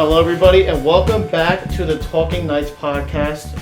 Hello, everybody, and welcome back to the Talkin Knights Podcast.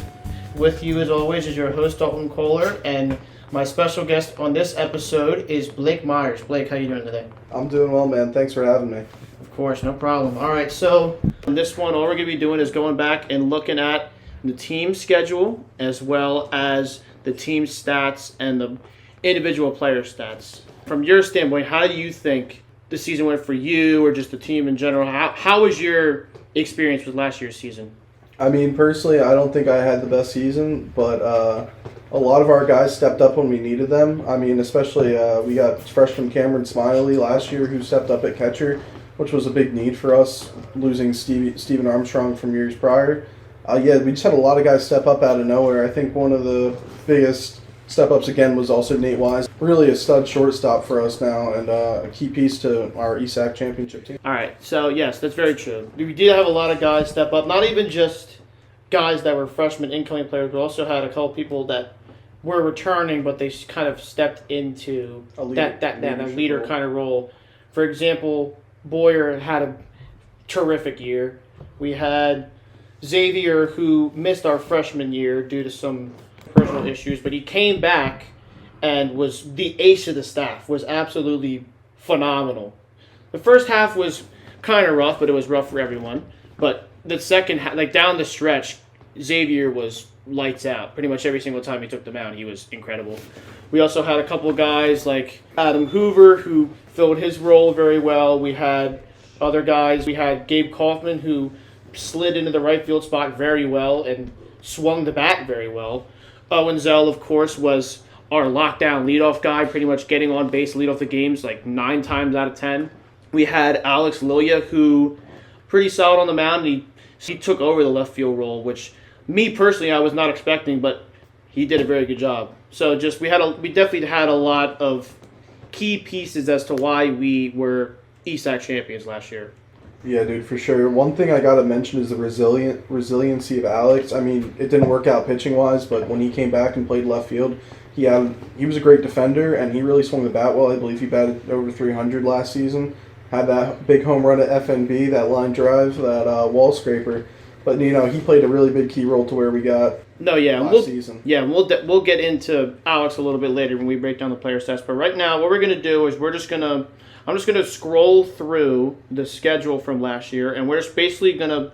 With you, as always, is your host, Dalton Koller, and my special guest on this episode is Blake Myers. Blake, how you doing today? I'm doing well, man. Thanks for having me. Of course, no problem. All right, so on this one, all we're going to be doing is going back and looking at the team schedule as well as the team stats and the individual player stats. From your standpoint, how do you think the season went for you or just the team in general? How was your experience with last year's season? I mean, personally, I don't think I had the best season, but a lot of our guys stepped up when we needed them. I mean, especially we got freshman Cameron Smiley last year who stepped up at catcher, which was a big need for us, losing Stephen Armstrong from years prior. We just had a lot of guys step up out of nowhere. I think one of the biggest step-ups again was also Nate Wise. Really a stud shortstop for us now and a key piece to our ESAC Championship team. All right, so yes, that's very true. We did have a lot of guys step up, not even just guys that were freshmen incoming players, but also had a couple people that were returning, but they kind of stepped into that leader kind of role. For example, Boyer had a terrific year. We had Xavier, who missed our freshman year due to some personal issues, but he came back and was the ace of the staff, was absolutely phenomenal. The first half was kind of rough, but it was rough for everyone. But the second half, like down the stretch, Xavier was lights out. Pretty much every single time he took the mound, he was incredible. We also had a couple of guys like Adam Hoover, who filled his role very well. We had other guys. We had Gabe Kaufman, who slid into the right field spot very well and swung the bat very well. Owen Zell, of course, was our lockdown leadoff guy, pretty much getting on base lead off the games like 9 times out of 10. We had Alex Lilia, who pretty solid on the mound. He took over the left field role, which me personally I was not expecting, but he did a very good job. So just we definitely had a lot of key pieces as to why we were ESAC champions last year. Yeah, dude, for sure. One thing I gotta mention is the resiliency of Alex. I mean, it didn't work out pitching wise, but when he came back and played left field, he was a great defender and he really swung the bat well. I believe he batted over 300 last season. Had that big home run at FNB, that line drive, that wall scraper. But he played a really big key role to where we got last season. Yeah, we'll get into Alex a little bit later when we break down the player stats. But right now, what we're gonna do is I'm just going to scroll through the schedule from last year, and we're just basically going to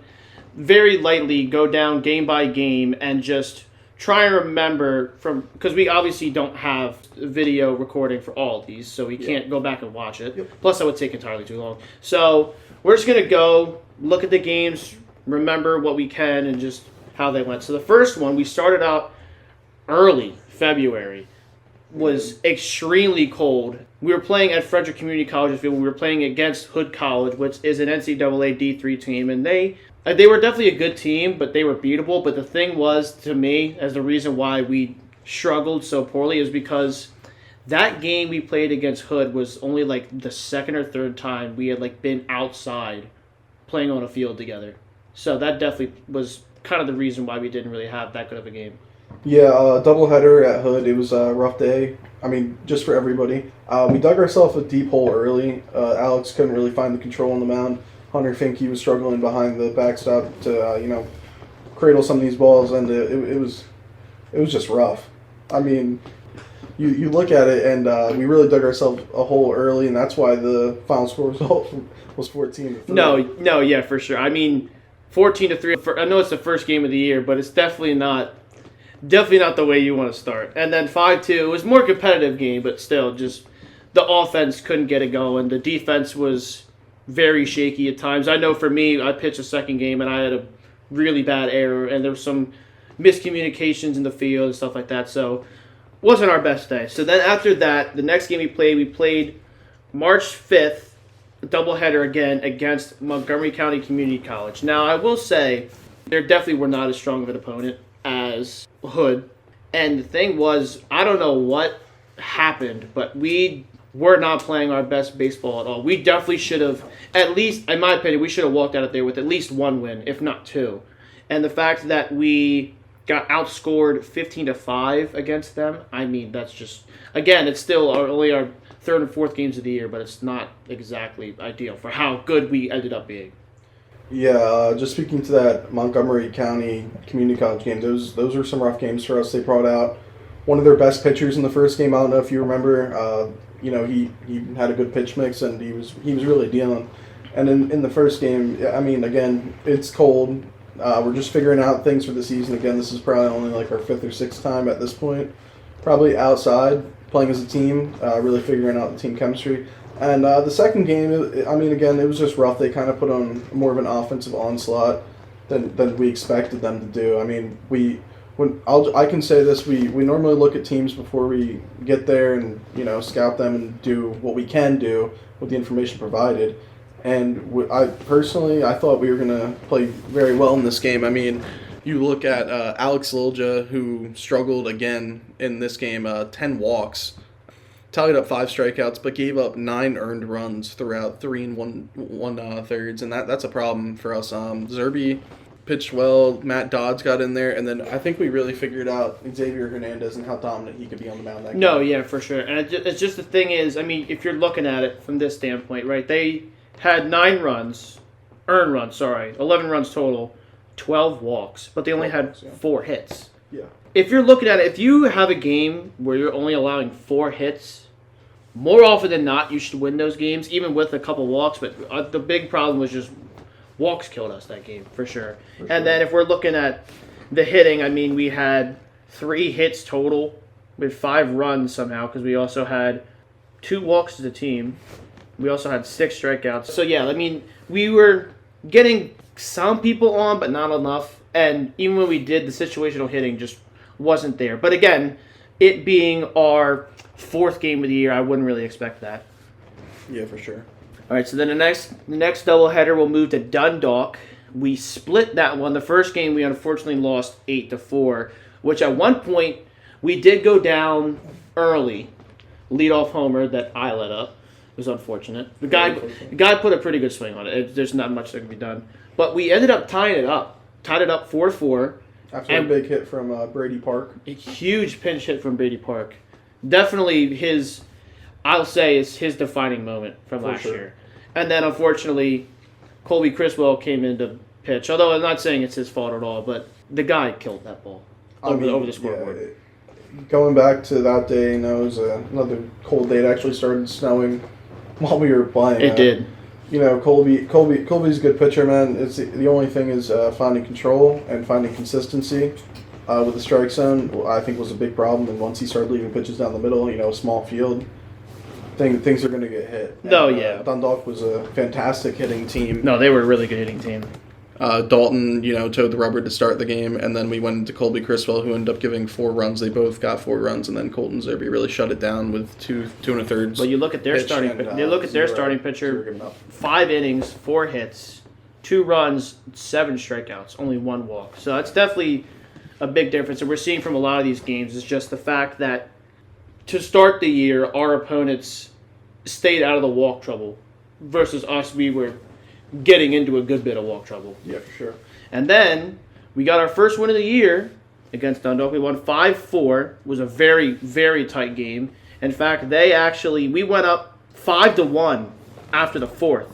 very lightly go down game by game and just try and remember because we obviously don't have video recording for all of these, so we can't go back and watch it. Yep. Plus, that would take entirely too long. So we're just going to go look at the games, remember what we can, and just how they went. So the first one, we started out early February. Was extremely cold. We were playing at Frederick Community College. We were playing against Hood College, which is an NCAA D3 team, and they were definitely a good team, but they were beatable. But the thing was, to me, as the reason why we struggled so poorly is because that game we played against Hood was only like the second or third time we had been outside playing on a field together. So that definitely was kind of the reason why we didn't really have that good of a game. Yeah, doubleheader at Hood. It was a rough day. I mean, just for everybody. We dug ourselves a deep hole early. Alex couldn't really find the control on the mound. Hunter Finke was struggling behind the backstop to, cradle some of these balls, and it was just rough. I mean, you look at it, and we really dug ourselves a hole early, and that's why the final score result was 14-3. No, yeah, for sure. I mean, 14-3. I know it's the first game of the year, but it's definitely not the way you want to start. And then 5-2, it was a more competitive game, but still, just the offense couldn't get it going. The defense was very shaky at times. I know for me, I pitched a second game, and I had a really bad error, and there was some miscommunications in the field and stuff like that, so it wasn't our best day. So then after that, the next game we played March 5th, a doubleheader again against Montgomery County Community College. Now, I will say, they definitely were not as strong of an opponent as Hood, and the thing was, I don't know what happened, but we were not playing our best baseball at all. We definitely should have, at least in my opinion, we should have walked out of there with at least one win, if not two. And the fact that we got outscored 15-5 against them, I mean, that's just, again, it's still only our third and fourth games of the year, but it's not exactly ideal for how good we ended up being. Yeah, just speaking to that Montgomery County Community College game, those were some rough games for us. They brought out one of their best pitchers in the first game. I don't know if you remember. He had a good pitch mix and he was really dealing. And in the first game, I mean, again, it's cold. We're just figuring out things for the season. Again, this is probably only like our 5th or 6th time at this point. Probably outside playing as a team, really figuring out the team chemistry. And the second game, again, it was just rough. They kind of put on more of an offensive onslaught than we expected them to do. I mean, I can say this: we normally look at teams before we get there and scout them and do what we can do with the information provided. And I thought we were going to play very well in this game. I mean, you look at Alex Lilja, who struggled again in this game, 10 walks. Tallied up 5 strikeouts, but gave up 9 earned runs throughout 3 and 1 thirds, and that's a problem for us. Zerby pitched well. Matt Dodds got in there, and then I think we really figured out Xavier Hernandez and how dominant he could be on the mound. No, yeah, for sure. And it's just the thing is, I mean, if you're looking at it from this standpoint, right? They had 11 runs total, 12 walks, but they only had 4 hits. Yeah. If you're looking at it, if you have a game where you're only allowing 4 hits, more often than not, you should win those games, even with a couple walks. But the big problem was just walks killed us that game, for sure. And then if we're looking at the hitting, I mean, we had 3 hits total with 5 runs somehow, because we also had 2 walks as a team. We also had 6 strikeouts. So, yeah, I mean, we were getting some people on, but not enough. And even when we did, the situational hitting just wasn't there. But again, it being our 4th game of the year, I wouldn't really expect that. Yeah, for sure. All right, so then the next doubleheader will move to Dundalk. We split that one. The first game we unfortunately lost 8-4, which at one point we did go down early. Leadoff homer that I let up. It was unfortunate. The guy put a pretty good swing on it. There's not much that can be done. But we ended up tying it up. Tied it up 4-4. After a big hit from Brady Park. A huge pinch hit from Brady Park. Definitely his defining moment from last year. And then, unfortunately, Colby Criswell came in to pitch. Although I'm not saying it's his fault at all, but the guy killed that ball over the scoreboard. Yeah, going back to that day, it was another cold day. It actually started snowing while we were playing. It did. Colby's a good pitcher, man. It's the only thing is finding control and finding consistency with the strike zone. I think was a big problem. And once he started leaving pitches down the middle, a small field, things are going to get hit. Yeah. Dundalk was a fantastic hitting team. No, they were a really good hitting team. Dalton, towed the rubber to start the game, and then we went into Colby Criswell, who ended up giving 4 runs. They both got 4 runs, and then Colton Zerby really shut it down with 2 1/3. Well, you look at their starting pitcher, 5 innings, 4 hits, 2 runs, 7 strikeouts, only 1 walk. So that's definitely a big difference. And we're seeing from a lot of these games is just the fact that to start the year, our opponents stayed out of the walk trouble versus us. We were getting into a good bit of walk trouble. Yeah, for sure. And then we got our first win of the year against Dundalk. We won 5-4. It was a very, very tight game. In fact, we went up 5-1 after the 4th.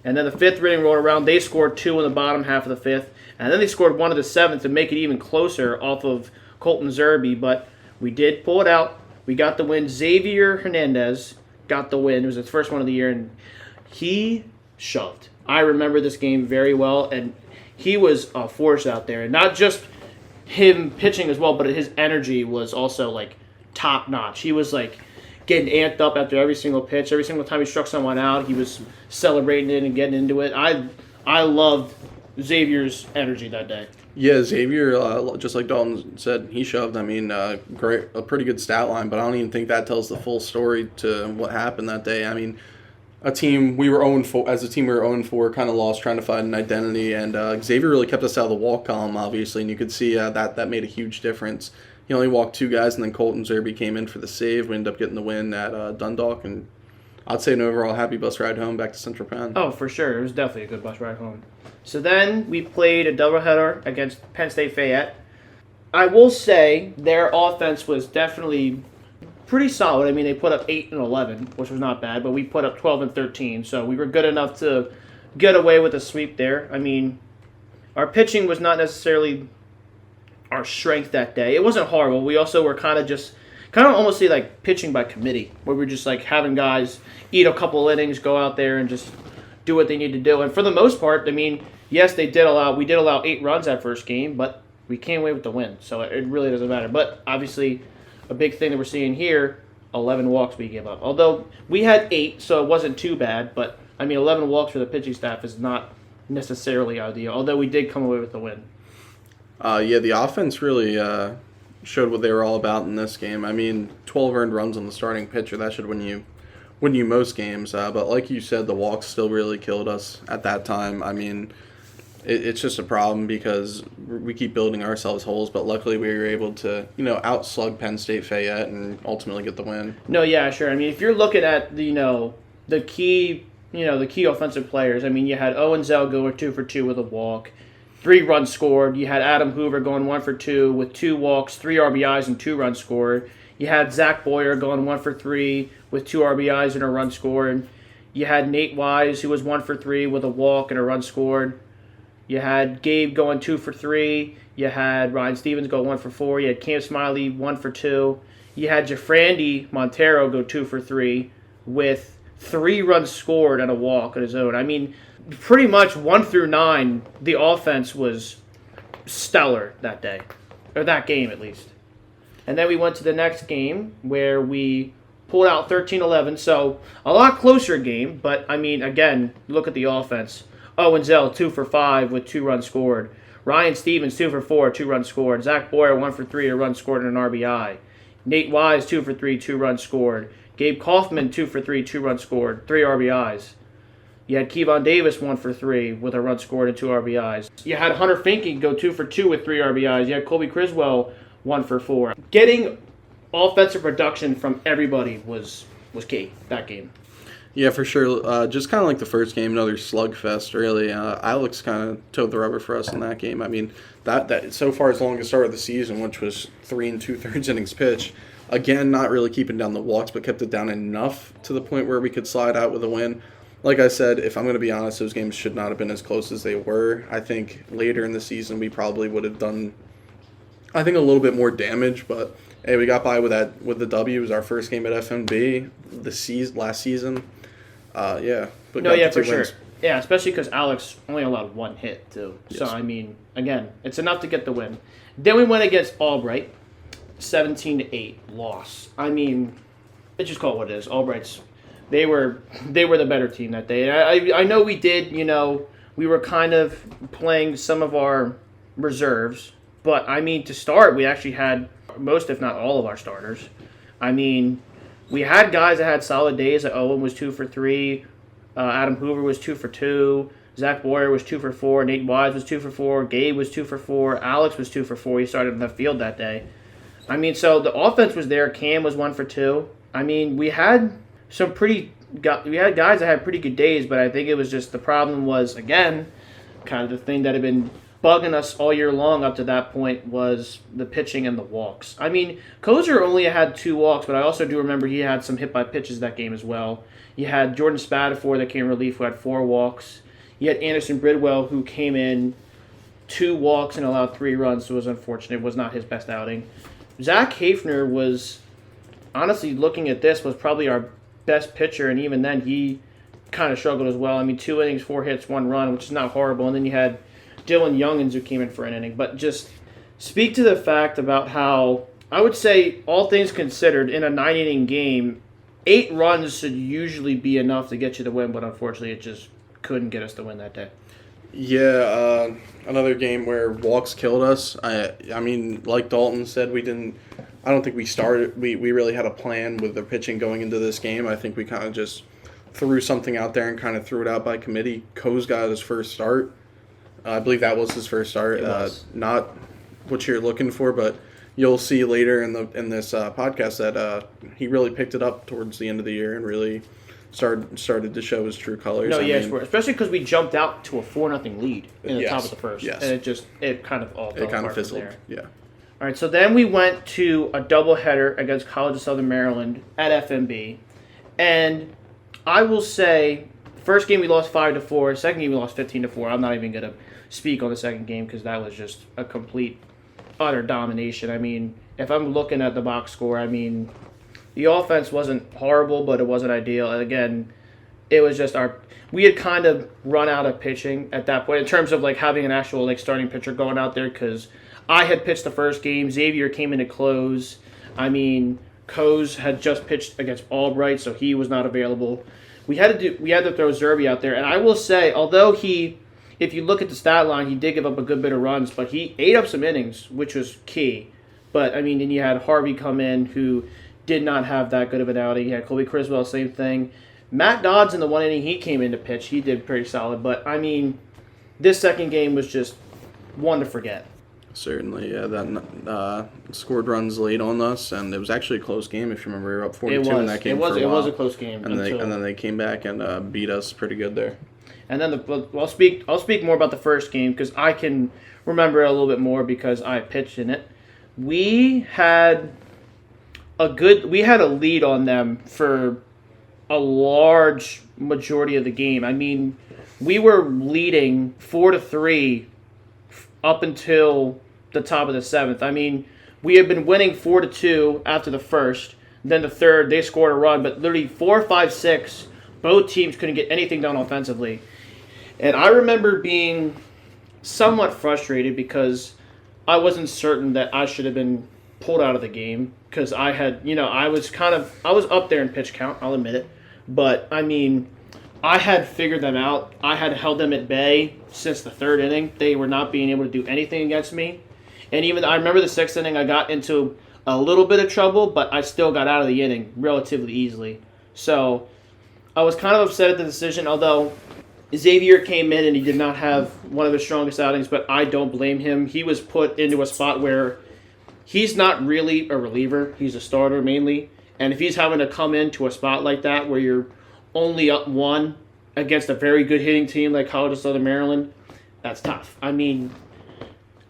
And then the 5th inning rolled around. They scored 2 in the bottom half of the 5th. And then they scored 1 of the 7th to make it even closer off of Colton Zerby. But we did pull it out. We got the win. Xavier Hernandez got the win. It was his first one of the year. And he shoved. I remember this game very well, and he was a force out there. And not just him pitching as well, but his energy was also, top notch. He was, getting amped up after every single pitch. Every single time he struck someone out, he was celebrating it and getting into it. I loved Xavier's energy that day. Yeah, Xavier, just like Dalton said, he shoved. I mean, a pretty good stat line, but I don't even think that tells the full story to what happened that day. I mean, we were 0-4, kind of lost, trying to find an identity, and Xavier really kept us out of the walk column, obviously, and you could see that made a huge difference. He only walked 2 guys, and then Colton Zerby came in for the save. We ended up getting the win at Dundalk, and I'd say an overall happy bus ride home back to Central Penn. Oh, for sure. It was definitely a good bus ride home. So then we played a doubleheader against Penn State Fayette. I will say their offense was definitely pretty solid. I mean, they put up 8 and 11, which was not bad, but we put up 12 and 13, so we were good enough to get away with a sweep there. I mean, our pitching was not necessarily our strength that day. It wasn't horrible. We also were kind of almost like pitching by committee, where we're just like having guys eat a couple innings, go out there and just do what they need to do. And for the most part, I mean, yes, we did allow 8 runs that first game, but we came away with the win, so it really doesn't matter. But obviously, a big thing that we're seeing here, 11 walks we gave up. Although we had 8, so it wasn't too bad, but I mean, 11 walks for the pitching staff is not necessarily ideal, although we did come away with the win. Yeah, the offense really showed what they were all about in this game. I mean, 12 earned runs on the starting pitcher, that should win you most games. But like you said, the walks still really killed us at that time. I mean, it's just a problem because we keep building ourselves holes, but luckily we were able to, outslug Penn State Fayette and ultimately get the win. No, yeah, sure. I mean, if you're looking at the key offensive players, I mean, you had Owen Zell going 2 for 2 with a walk, 3 runs scored. You had Adam Hoover going 1 for 2 with 2 walks, 3 RBIs, and 2 runs scored. You had Zach Boyer going 1 for 3 with 2 RBIs and a run scored. You had Nate Wise, who was 1 for 3 with a walk and a run scored. You had Gabe going 2 for 3. You had Ryan Stevens go 1 for 4. You had Cam Smiley 1 for 2. You had Jafrandi Montero go 2 for 3 with 3 runs scored and a walk on his own. I mean, pretty much 1 through 9, the offense was stellar that day, or that game at least. And then we went to the next game where we pulled out 13-11, so a lot closer game, but I mean, again, look at the offense. Owen Zell 2 for 5 with 2 runs scored. Ryan Stevens 2 for 4, 2 runs scored. Zach Boyer 1 for 3, a run scored and an RBI. Nate Wise 2 for 3, 2 runs scored. Gabe Kaufman 2 for 3, 2 runs scored, 3 RBIs. You had Kevon Davis 1 for 3 with a run scored and 2 RBIs. You had Hunter Finke go 2 for 2 with 3 RBIs. You had Colby Criswell 1 for 4. Getting offensive production from everybody was key that game. Yeah, for sure. Just kind of like the first game, another slugfest, really. Alex kind of towed the rubber for us in that game. I mean, that so far as long as start of the season, which was 3 2/3 innings pitch. Again, not really keeping down the walks, but kept it down enough to the point where we could slide out with a win. Like I said, if I'm going to be honest, those games should not have been as close as they were. I think later in the season we probably would have done, a little bit more damage, but hey, we got by with the W. It was our first game at FMB last season. Yeah. But no, yeah, for wins. sure. Yeah, especially because Alex only allowed 1 hit, too. Yes. So, I mean, again, it's enough to get the win. Then we went against Albright, 17-8 loss. I mean, let's just call it what it is. Albright's, they were the better team that day. And I know we did, we were kind of playing some of our reserves. But, I mean, to start, we actually had most, if not all, of our starters. I mean, we had guys that had solid days. Like Owen was 2 for 3. Adam Hoover was 2 for 2. Zach Boyer was 2 for 4. Nate Wise was 2 for 4. Gabe was 2 for 4. Alex was 2 for 4. He started in the field that day. I mean, so the offense was there. Cam was 1 for 2. I mean, we had guys that had pretty good days, but I think it was just the problem was, again, kind of the thing that had been bugging us all year long up to that point was the pitching and the walks. I mean, Kozer only had 2 walks, but I also do remember he had some hit by pitches that game as well. You had Jordan Spatafor that came in relief who had 4 walks. You had Anderson Bridwell who came in 2 walks and allowed 3 runs, so it was unfortunate. It was not his best outing. Zach Hafner was, honestly, looking at this, was probably our best pitcher, and even then he kind of struggled as well. I mean, 2 innings, 4 hits, 1 run, which is not horrible. And then you had Dylan Youngins who came in for an inning. But just speak to the fact about how, I would say, all things considered, in a 9-inning game, 8 runs should usually be enough to get you the win, but unfortunately it just couldn't get us the win that day. Yeah, another game where walks killed us. I mean, like Dalton said, I don't think we really had a plan with the pitching going into this game. I think we kind of just threw something out there and kind of threw it out by committee. Coase got his first start. I believe that was his first start. Not what you're looking for, but you'll see later in this podcast that he really picked it up towards the end of the year and really started to show his true colors. No, especially because we jumped out to a 4-0 lead in the top of the first, yes. And it kind of all fell apart fizzled. from there. Yeah. All right, so then we went to a doubleheader against College of Southern Maryland at FMB, and I will say First game we lost 5-4. Second game we lost 15-4. I'm not even gonna speak on the second game because that was just a complete, utter domination. I mean, if I'm looking at the box score, I mean, the offense wasn't horrible, but it wasn't ideal. And again, it was just we had kind of run out of pitching at that point in terms of like having an actual like starting pitcher going out there because I had pitched the first game. Xavier came in to close. I mean, Coase had just pitched against Albright, so he was not available. We had to throw Zerby out there, and I will say, although if you look at the stat line, he did give up a good bit of runs, but he ate up some innings, which was key. But I mean, then you had Harvey come in, who did not have that good of an outing. You had Colby Criswell, same thing. Matt Dodds in the one inning he came in to pitch, he did pretty solid. But I mean, this second game was just one to forget. Certainly, yeah. That scored runs late on us, and it was actually a close game. If you remember, we were up 42 in that game for a while. It was a close game, and then they came back and beat us pretty good there. And then I'll speak more about the first game because I can remember it a little bit more because I pitched in it. We had a lead on them for a large majority of the game. I mean, we were leading 4-3 up until the top of the seventh. I mean, we had been winning 4-2 after the first. Then the third, they scored a run, but literally 4, 5, 6, both teams couldn't get anything done offensively. And I remember being somewhat frustrated because I wasn't certain that I should have been pulled out of the game because I had, I was up there in pitch count, I'll admit it. But, I mean, I had figured them out. I had held them at bay since the third inning. They were not being able to do anything against me. And even, I remember the sixth inning, I got into a little bit of trouble, but I still got out of the inning relatively easily. So, I was kind of upset at the decision, although Xavier came in and he did not have one of his strongest outings, but I don't blame him. He was put into a spot where he's not really a reliever. He's a starter mainly. And if he's having to come into a spot like that where you're only up one against a very good hitting team like College of Southern Maryland, that's tough. I mean,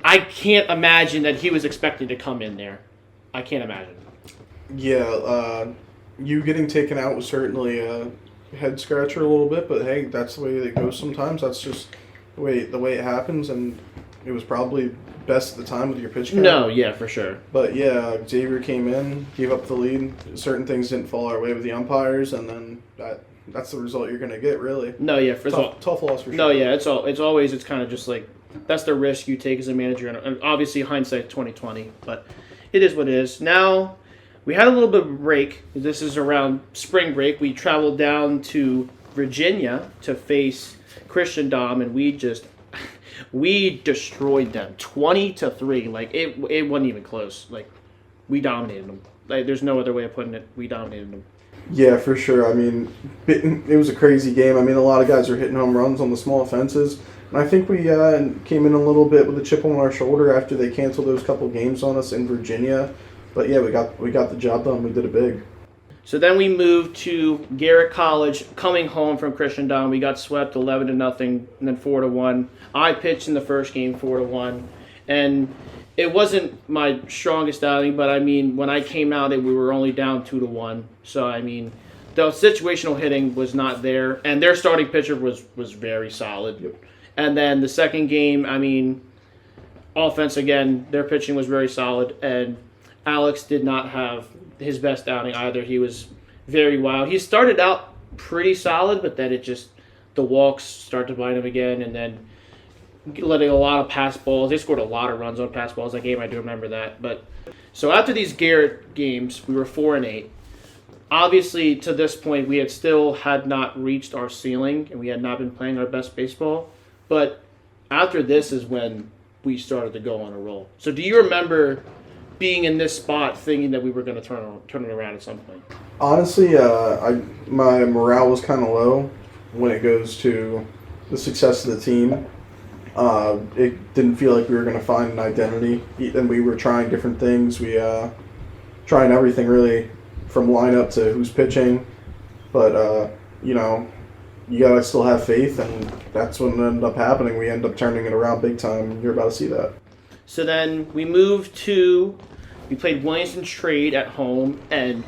I can't imagine that he was expected to come in there. I can't imagine. Yeah, you getting taken out was certainly a head scratcher a little bit, but hey, that's the way it goes sometimes. That's just the way it happens, and it was probably best at the time with your pitch count. No, yeah, for sure. But yeah, Xavier came in, gave up the lead. Certain things didn't fall our way with the umpires, and then that's the result you're going to get, really. No, yeah, tough loss for sure. No, yeah, it's kind of just like that's the risk you take as a manager, and obviously hindsight 2020, but it is what it is. Now, we had a little bit of a break. This is around spring break. We traveled down to Virginia to face Christian Dom, and we destroyed them 20-3. Like it wasn't even close. Like we dominated them. Like there's no other way of putting it. We dominated them. Yeah, for sure. I mean, it was a crazy game. I mean, a lot of guys are hitting home runs on the small fences. And I think we came in a little bit with a chip on our shoulder after they canceled those couple games on us in Virginia. But yeah, we got the job done. We did it big. So then we moved to Garrett College, coming home from Christian Dom. We got swept 11-0, and then 4-1. I pitched in the first game 4-1, and it wasn't my strongest outing. But I mean, when I came out, we were only down 2-1. So I mean, the situational hitting was not there, and their starting pitcher was very solid. Yep. And then the second game, I mean, offense again, their pitching was very solid, and Alex did not have his best outing either. He was very wild. He started out pretty solid, but then the walks started to bite him again, and then letting a lot of pass balls. They scored a lot of runs on pass balls that game. I do remember that. But so after these Garrett games, we were 4-8. Obviously, to this point, we had not reached our ceiling, and we had not been playing our best baseball. But after this is when we started to go on a roll. So do you remember being in this spot thinking that we were going to turn it around at some point? Honestly, my morale was kind of low when it goes to the success of the team. It didn't feel like we were going to find an identity, and we were trying different things. We trying everything really, from lineup to who's pitching. But you gotta still have faith, and that's what ended up happening. We ended up turning it around big time. You're about to see that. So then we played Williamson Trade at home, and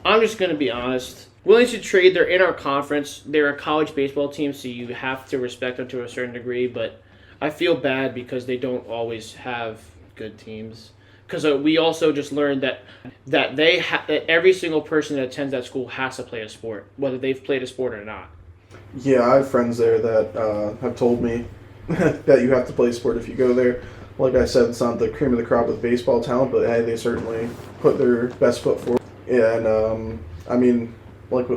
I'm just going to be honest. Williamson Trade, they're in our conference. They're a college baseball team, so you have to respect them to a certain degree. But I feel bad because they don't always have good teams. Because we also just learned that that every single person that attends that school has to play a sport, whether they've played a sport or not. Yeah, I have friends there that have told me that you have to play sport if you go there. Like I said, it's not the cream of the crop with baseball talent, but hey, they certainly put their best foot forward. Yeah, and I mean, like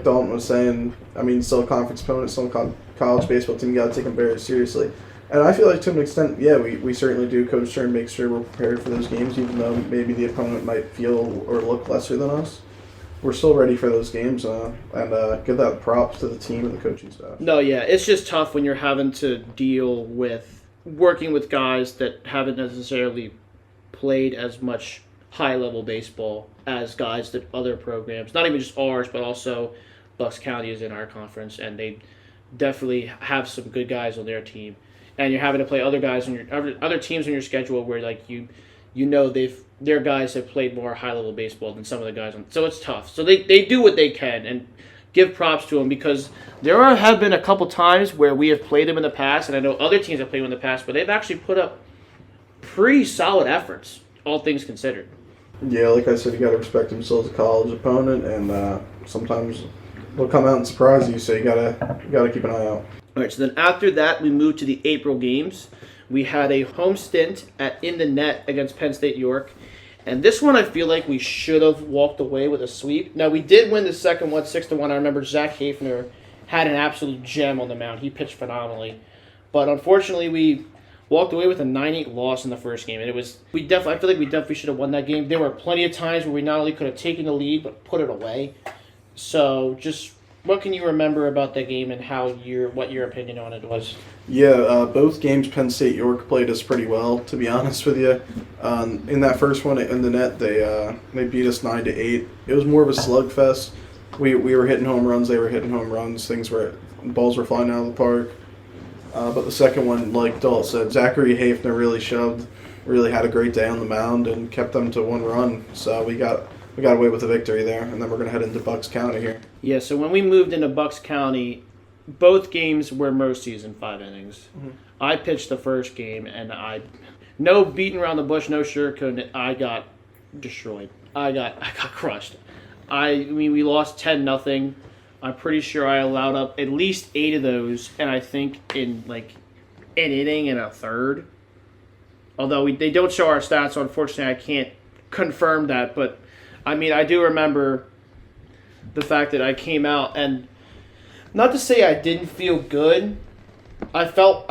Dalton was saying, I mean, still a conference opponent, still a college baseball team. You got to take them very seriously. And I feel like to an extent, yeah, we certainly do coach and make sure we're prepared for those games, even though maybe the opponent might feel or look lesser than us. We're still ready for those games, and give that props to the team and the coaching staff. No, yeah, it's just tough when you're having to deal with working with guys that haven't necessarily played as much high-level baseball as guys that other programs, not even just ours, but also Bucks County is in our conference, and they definitely have some good guys on their team. And you're having to play other guys on your other teams on your schedule where like you know their guys have played more high level baseball than some of the guys on. So it's tough. So they do what they can and give props to them because there have been a couple times where we have played them in the past, and I know other teams have played them in the past, but they've actually put up pretty solid efforts, all things considered. Yeah, like I said, you got to respect themselves as a college opponent, and sometimes they'll come out and surprise you. So you gotta keep an eye out. All right, so then after that, we moved to the April games. We had a home stint in the net against Penn State York. And this one I feel like we should have walked away with a sweep. Now, we did win the second one 6-1. I remember Zach Hafner had an absolute gem on the mound. He pitched phenomenally. But unfortunately, we walked away with a 9-8 loss in the first game. And I feel like we definitely should have won that game. There were plenty of times where we not only could have taken the lead, but put it away. So just what can you remember about that game and what your opinion on it was? Yeah, both games Penn State York played us pretty well, to be honest with you. In that first one in the net, they beat us 9-8. It was more of a slugfest. We were hitting home runs, they were hitting home runs. Balls were flying out of the park. But the second one, like Dalton said, Zachary Hafner really had a great day on the mound and kept them to one run. So we got away with a victory there, and then we're going to head into Bucks County here. Yeah, so when we moved into Bucks County, both games were most season 5 innings. Mm-hmm. I pitched the first game, and no beating around the bush, no sugarcoating it. I got destroyed. I got crushed. I mean, we lost 10-0. I'm pretty sure I allowed up at least 8 of those, and I think in like an inning and a third. Although they don't show our stats, so unfortunately I can't confirm that, but I mean, I do remember the fact that I came out, and not to say I didn't feel good. I felt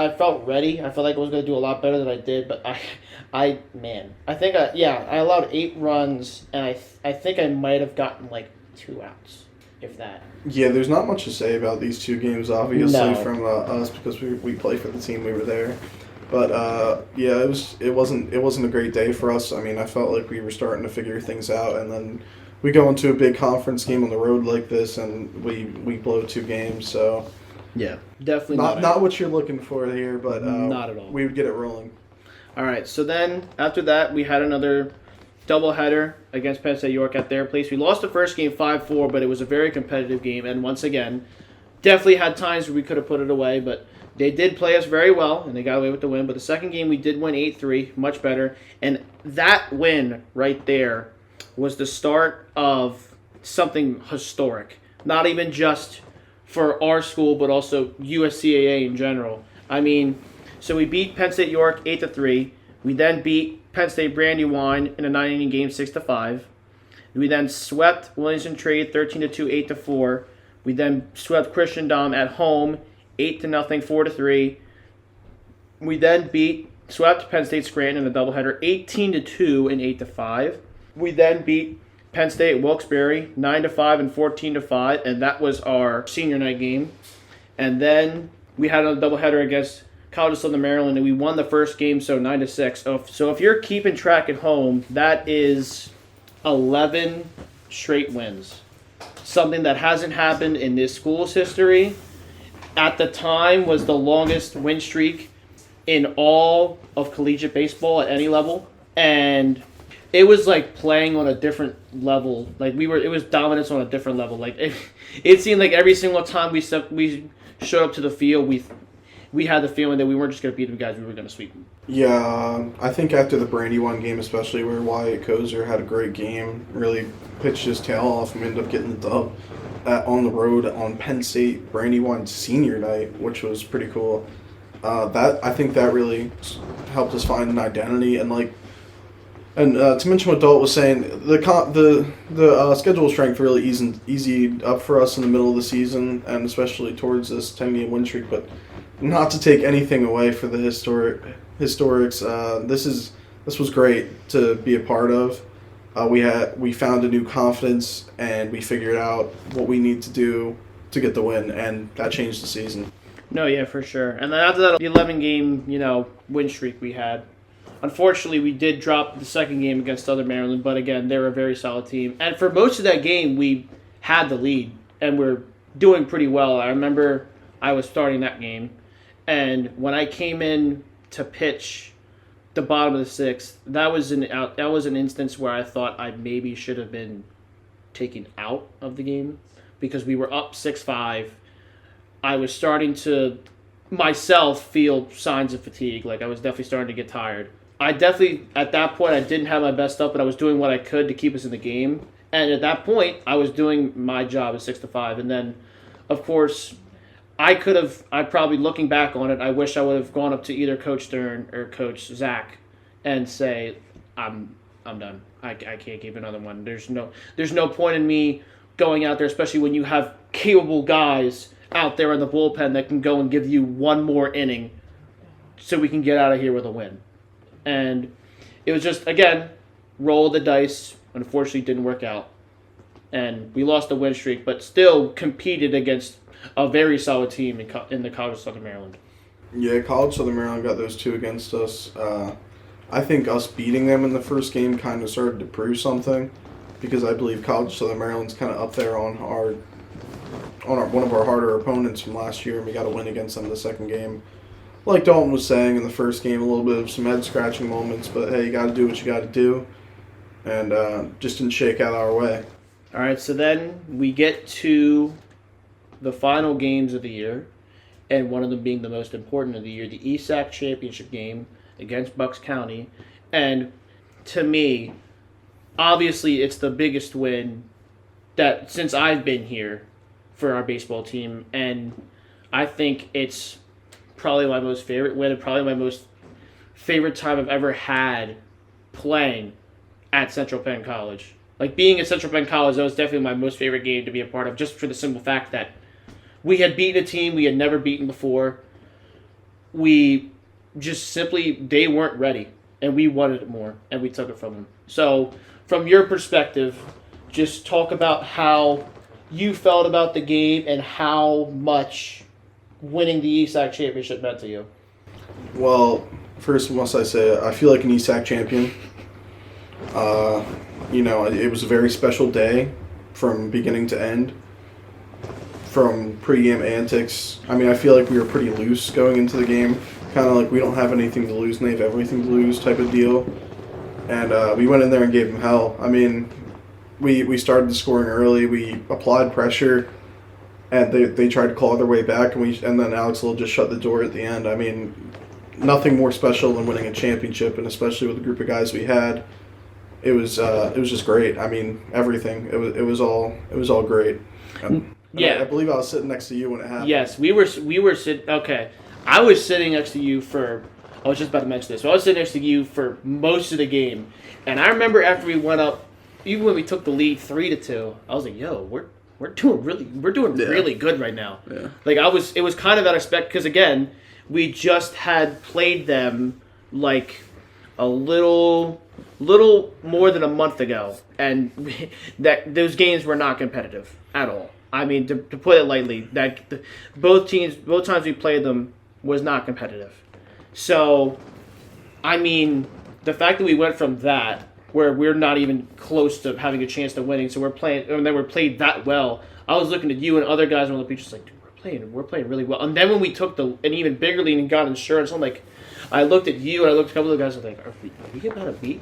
ready. I felt like I was going to do a lot better than I did, but I think I allowed 8 runs, and I think I might have gotten like 2 outs, if that. Yeah, there's not much to say about these 2 games, obviously, No. from us because we play for the team, we were there. But yeah, it wasn't a great day for us. I mean, I felt like we were starting to figure things out, and then we go into a big conference game on the road like this, and we blow 2 games. So yeah, definitely not what you're looking for here, but not at all. We would get it rolling. All right, so then after that, we had another doubleheader against Penn State York at their place. We lost the first game 5-4, but it was a very competitive game, and once again, definitely had times where we could have put it away, but they did play us very well, and they got away with the win. But the second game, we did win 8-3, much better. And that win right there was the start of something historic. Not even just for our school, but also USCAA in general. I mean, so we beat Penn State York 8-3. We then beat Penn State Brandywine in a 9-inning game 6-5. We then swept Williamson Trade 13-2, 8-4. We then swept Christian Dom at home 8-0, 4-3. We then swept Penn State Scranton in a doubleheader 18-2 and 8-5. We then beat Penn State Wilkes-Barre 9-5 and 14-5, and that was our senior night game. And then we had a doubleheader against College of Southern Maryland, and we won the first game, so 9-6. So if you're keeping track at home, that is 11 straight wins. Something that hasn't happened in this school's history. At the time, was the longest win streak in all of collegiate baseball at any level. And it was like playing on a different level. Like it was dominance on a different level. Like it seemed like every single time we showed up to the field, we had the feeling that we weren't just going to beat them guys, we were going to sweep them. Yeah, I think after the Brandywine game, especially where Wyatt Kozer had a great game, really pitched his tail off and ended up getting the dub on the road on Penn State Brandywine's senior night, which was pretty cool. I think that really helped us find an identity and to mention what Dalton was saying, the schedule strength really eased up for us in the middle of the season, and especially towards this 10-game win streak. But not to take anything away for the historics, this was great to be a part of. We found a new confidence, and we figured out what we need to do to get the win, and that changed the season. No, yeah, for sure. And then after that, the 11-game, win streak we had. Unfortunately, we did drop the second game against Southern Maryland, but again, they were a very solid team. And for most of that game, we had the lead, and we're doing pretty well. I remember I was starting that game, and when I came in to pitch the bottom of the sixth, that was an instance where I thought I maybe should have been taken out of the game because we were up 6-5. I was starting to myself feel signs of fatigue. Like I was definitely starting to get tired. At that point, I didn't have my best stuff, but I was doing what I could to keep us in the game. And at that point, I was doing my job at 6-5. And then, of course, I probably looking back on it, I wish I would have gone up to either Coach Stern or Coach Zach and say, I'm done. I can't keep another one. There's no point in me going out there, especially when you have capable guys out there in the bullpen that can go and give you one more inning so we can get out of here with a win. And it was just, again, roll the dice. Unfortunately, it didn't work out. And we lost the win streak, but still competed against a very solid team in the College of Southern Maryland. Yeah, College of Southern Maryland got those two against us. I think us beating them in the first game kind of started to prove something because I believe College of Southern Maryland's kind of up there on one of our harder opponents from last year, and we got a win against them in the second game. Like Dalton was saying in the first game, a little bit of some head-scratching moments, but hey, you got to do what you got to do, and just didn't shake out our way. All right, so then we get to the final games of the year, and one of them being the most important of the year, the ESAC Championship game against Bucks County. And to me, obviously it's the biggest win that since I've been here for our baseball team, and I think it's probably my most favorite win and probably my most favorite time I've ever had playing at Central Penn College. Like being at Central Penn College, that was definitely my most favorite game to be a part of, just for the simple fact that we had beaten a team we had never beaten before. We just simply, they weren't ready, and we wanted it more, and we took it from them. So, from your perspective, just talk about how you felt about the game and how much winning the ESAC Championship meant to you. Well, first must I say, I feel like an ESAC champion. It was a very special day from beginning to end. From pregame antics, I feel like we were pretty loose going into the game. Kind of like we don't have anything to lose and they have everything to lose type of deal. And we went in there and gave them hell. We started scoring early. We applied pressure, and they tried to claw their way back, and then Alex Little just shut the door at the end. Nothing more special than winning a championship, and especially with the group of guys we had. It was just great. Everything. It was all great. Yeah, I believe I was sitting next to you when it happened. Yes, we were sitting. Okay, I was sitting next to you for. I was just about to mention this. So I was sitting next to you for most of the game, and I remember after we went up, even when we took the lead 3-2, I was like, "Yo, we're doing really good right now." Yeah. It was kind of unexpected because again, we just had played them like a little more than a month ago, and those games were not competitive at all. To put it lightly, both times we played them was not competitive. So, the fact that we went from that, where we're not even close to having a chance to winning, so we're played that well. I was looking at you and other guys on the beach, just like, dude, we're playing really well. And then when we took an even bigger lead and got insurance, I looked at you and I looked at a couple of guys, and I was like, are we about to beat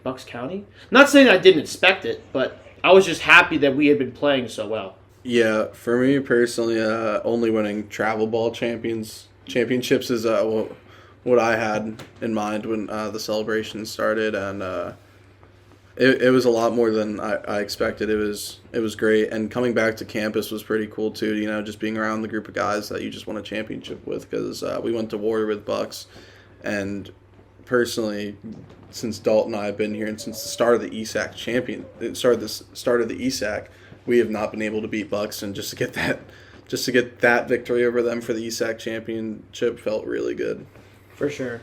Bucks County. Not saying I didn't expect it, but I was just happy that we had been playing so well. Yeah, for me personally, only winning travel ball championships is what I had in mind when the celebration started, and it was a lot more than I expected. It was great, and coming back to campus was pretty cool too. You know, just being around the group of guys that you just won a championship with, because we went to war with Bucks, and personally, since Dalton and I have been here, and since the start of the ESAC start of the ESAC, we have not been able to beat Bucks, and just to get that victory over them for the ESAC championship felt really good. For sure.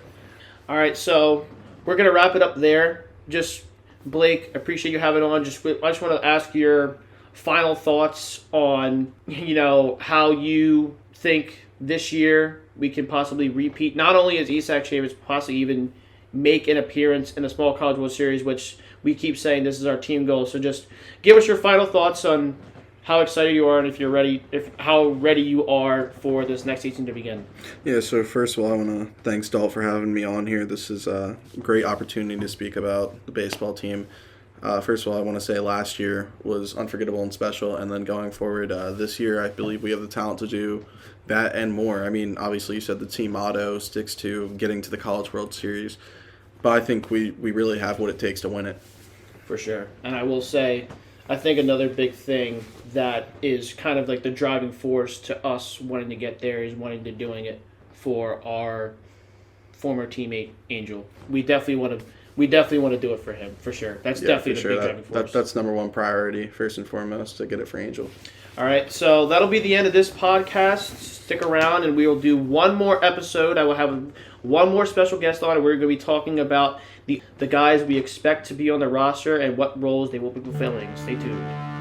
All right, so we're gonna wrap it up there. Just Blake, appreciate you having on. I just want to ask your final thoughts on how you think this year we can possibly repeat, not only as ESAC champions, possibly even make an appearance in the Small College World Series, which we keep saying this is our team goal. So just give us your final thoughts on how excited you are and how ready you are for this next season to begin. Yeah, so first of all, I want to thank Dalton for having me on here. This is a great opportunity to speak about the baseball team. First of all, I want to say last year was unforgettable and special, and then going forward this year, I believe we have the talent to do that and more. I mean, obviously you said the team motto sticks to getting to the College World Series, but I think we really have what it takes to win it. For sure. And I will say, I think another big thing that is kind of like the driving force to us wanting to get there is wanting to doing it for our former teammate Angel. We definitely want to do it for him, for sure. That's definitely the big driving force. That's number one priority, first and foremost, to get it for Angel. All right, so that'll be the end of this podcast. Stick around, and we will do one more episode. I will have one more special guest on, and we're going to be talking about the guys we expect to be on the roster and what roles they will be fulfilling. Stay tuned.